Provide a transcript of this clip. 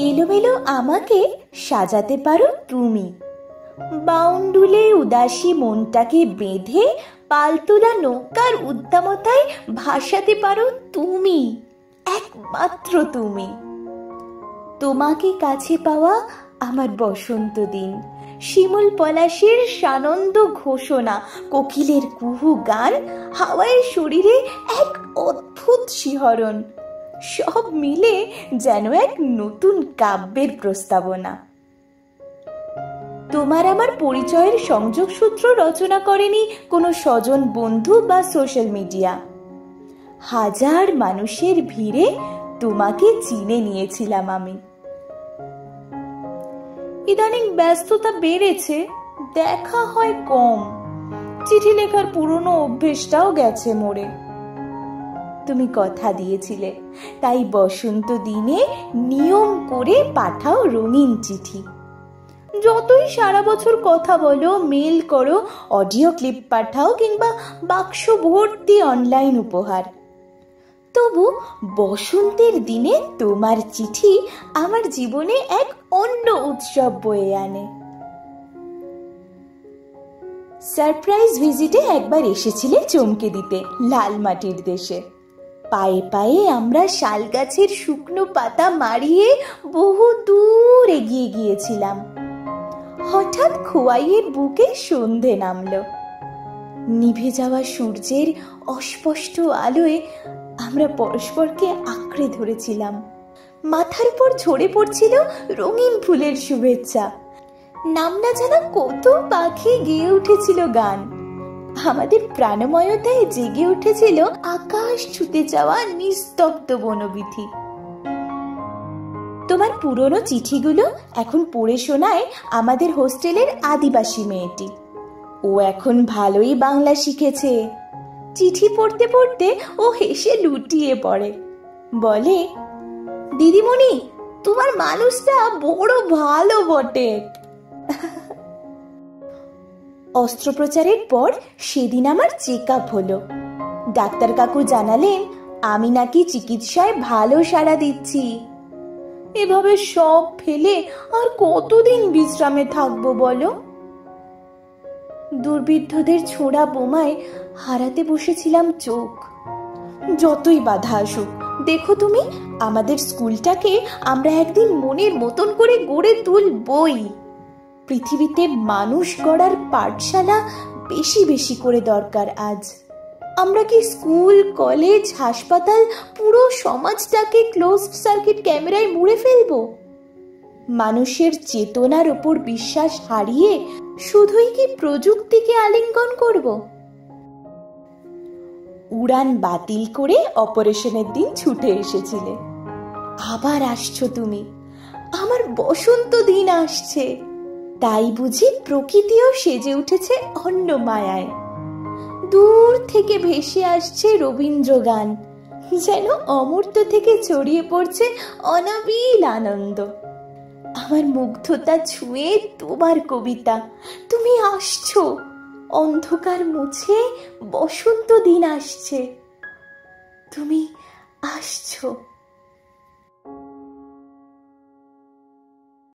এলোমেলো আমাকে সাজাতে পারো তুমি, বাউন্ডুলে উদাসী মনটাকে বেঁধে পালতোলা নৌকার উদ্দামতায় ভাসাতে পারো তুমি, একমাত্র তুমি। তোমাকে কাছে পাওয়া আমার বসন্ত দিন, শিমুল পলাশের সানন্দ ঘোষণা, কোকিলের কুহু গান, হাওয়ায় শরীরে এক অদ্ভুত শিহরণ, সব মিলে যেন এক নতুন কাব্যের প্রস্তাবনা। তোমার আমার পরিচয়ের সংযোগ সূত্র রচনা করেনি কোনো স্বজন বন্ধু বা সোশ্যাল মিডিয়া। হাজার মানুষের ভিড়ে তোমাকে চিনে নিয়েছিলাম আমি। ইদানিং ব্যস্ততা বেড়েছে, দেখা হয় কম, চিঠি লেখার পুরনো অভ্যেসটাও গেছে মরে। তুমি কথা দিয়েছিলে, তাই বসন্ত দিনে নিয়ম করে পাঠাও রঙিন চিঠি। যতই সারা বছর কথা বলো, মেল করো, অডিও ক্লিপ পাঠাও কিংবা বাক্স ভর্তি অনলাইন উপহার, তবু বসন্তের দিনে তোমার চিঠি আমার জীবনে এক অন্য উৎসব বয়ে আনে। সারপ্রাইজ ভিজিটে একবার এসেছিলে চমকে দিতে লাল মাটির দেশে। পায়ে পায়ে আমরা শাল গাছের শুকনো পাতা মারিয়ে বহু দূর এগিয়ে গিয়েছিলাম। হঠাৎ খোয়াইয়ের বুকে সন্ধে নামলো। নিভে যাওয়া সূর্যের অস্পষ্ট আলোয় আমরা পরস্পরকে আঁকড়ে ধরেছিলাম। মাথার উপর ঝরে পড়ছিল রঙিন ফুলের শুভেচ্ছা। নাম না জানা কত পাখি গেয়ে উঠেছিল গান। আমাদের প্রাণময়তায় জেগে উঠেছিল আকাশ ছুতে যাওয়া নিস্তব্ধ বনবিথি। তোমার পুরনো চিঠিগুলো এখন পড়ে শোনায় আমাদের হোস্টেলের আদিবাসী মেয়েটি। ও এখন ভালোই বাংলা শিখেছে। চিঠি পড়তে পড়তে ও হেসে লুটিয়ে পড়ে, বলে, দিদিমণি, তোমার মানুষটা বড় ভালো বটে। অস্ত্রোপচারের পর সেদিন আমার চেক আপ হলো। ডাক্তার কাকু জানালেন আমি নাকি চিকিৎসায় ভালো সাড়া দিচ্ছি। এভাবে সব ফেলে আর কতদিন বিশ্রামে থাকবো বলো? দুর্বৃদ্ধদের ছোড়া বোমায় হারাতে বসেছিলাম চোখ। যতই বাধা আসুক, দেখো তুমি, আমাদের স্কুলটাকে আমরা একদিন মনের মতন করে গড়ে তুলবই। পৃথিবীতে মানুষ গড়ার পাঠশালা বেশি বেশি করে দরকার আজ। আমরা কি স্কুল, কলেজ, হাসপাতাল, পুরো সমাজটাকে ক্লোজড সার্কিট ক্যামেরায় মুড়ে ফেলবো? মানুষের চেতনার উপর বিশ্বাস হারিয়ে শুধুই কি প্রযুক্তিকে আলিঙ্গন করব? উড়ান বাতিল করে অপারেশনের দিন ছুটে এসেছিলে। আবার আসছো তুমি। আমার বসন্ত দিন আসছে। তাই বুঝি প্রকৃতিও সেজে উঠেছে অন্য মায়ায়। দূর থেকে ভেসে আসছে রবীন্দ্র গান, যেন অমূর্ত থেকে ছড়িয়ে পড়ছে অনাবিল আনন্দ। আমার মুগ্ধতা ছুঁয়ে তোমার কবিতা। তুমি আসছো, অন্ধকার মুছে বসন্ত দিন আসছে। তুমি আসছো।